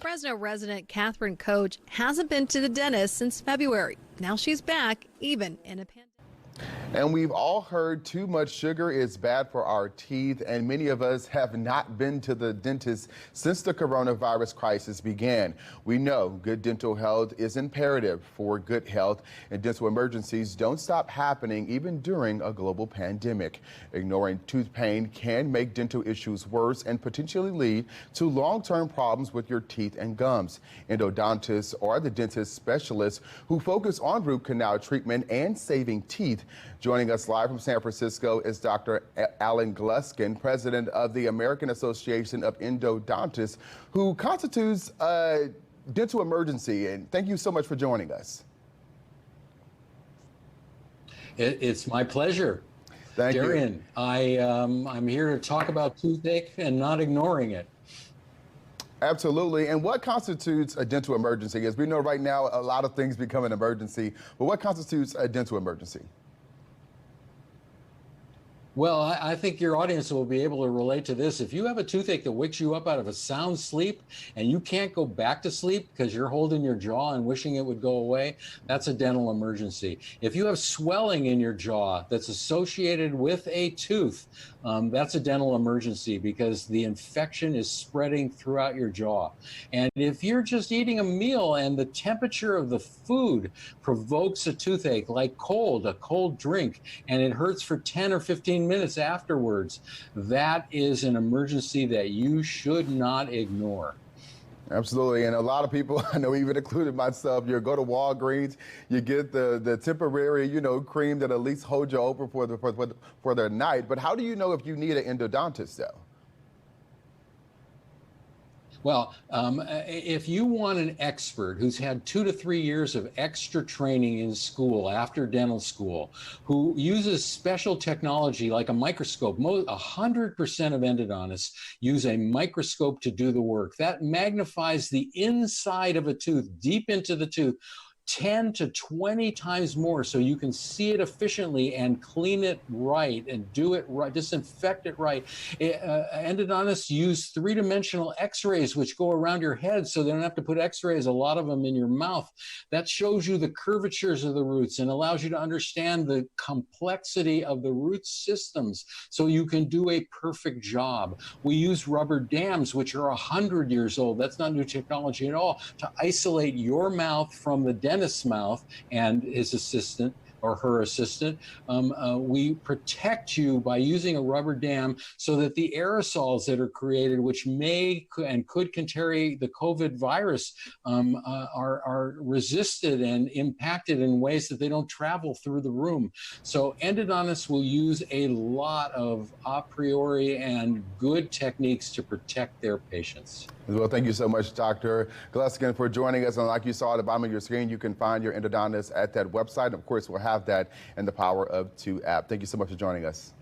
Fresno resident Catherine Coach hasn't been to the dentist since February. Now she's back, even in a pandemic. And we've all heard too much sugar is bad for our teeth, and many of us have not been to the dentist since the coronavirus crisis began. We know good dental health is imperative for good health, and dental emergencies don't stop happening even during a global pandemic. Ignoring tooth pain can make dental issues worse and potentially lead to long-term problems with your teeth and gums. Endodontists are the dentist specialists who focus on root canal treatment and saving teeth. Joining us live from San Francisco is Dr. Alan Gluskin, president of the American Association of Endodontists, who constitutes a dental emergency. And thank you so much for joining us. It's my pleasure. Thank Darian, you. I'm here to talk about toothache and not ignoring it. Absolutely. And what constitutes a dental emergency? As we know right now, a lot of things become an emergency, but what constitutes a dental emergency? Well, I think your audience will be able to relate to this. If you have a toothache that wakes you up out of a sound sleep and you can't go back to sleep because you're holding your jaw and wishing it would go away, that's a dental emergency. If you have swelling in your jaw that's associated with a tooth, that's a dental emergency because the infection is spreading throughout your jaw. And if you're just eating a meal and the temperature of the food provokes a toothache, like a cold drink, and it hurts for 10 or 15 minutes afterwards, that is an emergency that you should not ignore. Absolutely, and a lot of people, I know even included myself, you go to Walgreens, you get the temporary, cream that at least holds you over for the night. But how do you know if you need an endodontist, though? Well, if you want an expert who's had 2 to 3 years of extra training in school, after dental school, who uses special technology like a microscope, 100% of endodontists use a microscope to do the work. That magnifies the inside of a tooth, deep into the tooth, 10 to 20 times more, so you can see it efficiently and clean it right and do it right, disinfect it right. Endodontists use three-dimensional x-rays which go around your head, so they don't have to put x-rays, a lot of them, in your mouth. That shows you the curvatures of the roots and allows you to understand the complexity of the root systems so you can do a perfect job. We use rubber dams, which are 100 years old. That's not new technology at all, to isolate your mouth from the dentist's mouth and his assistant or her assistant. We protect you by using a rubber dam so that the aerosols that are created, which may and could carry the COVID virus, are resisted and impacted in ways that they don't travel through the room. So endodontists will use a lot of a priori and good techniques to protect their patients. Well, thank you so much, Dr. Gluskin, for joining us. And like you saw at the bottom of your screen, you can find your endodontist at that website. Of course, we'll have that in the Power of Two app. Thank you so much for joining us.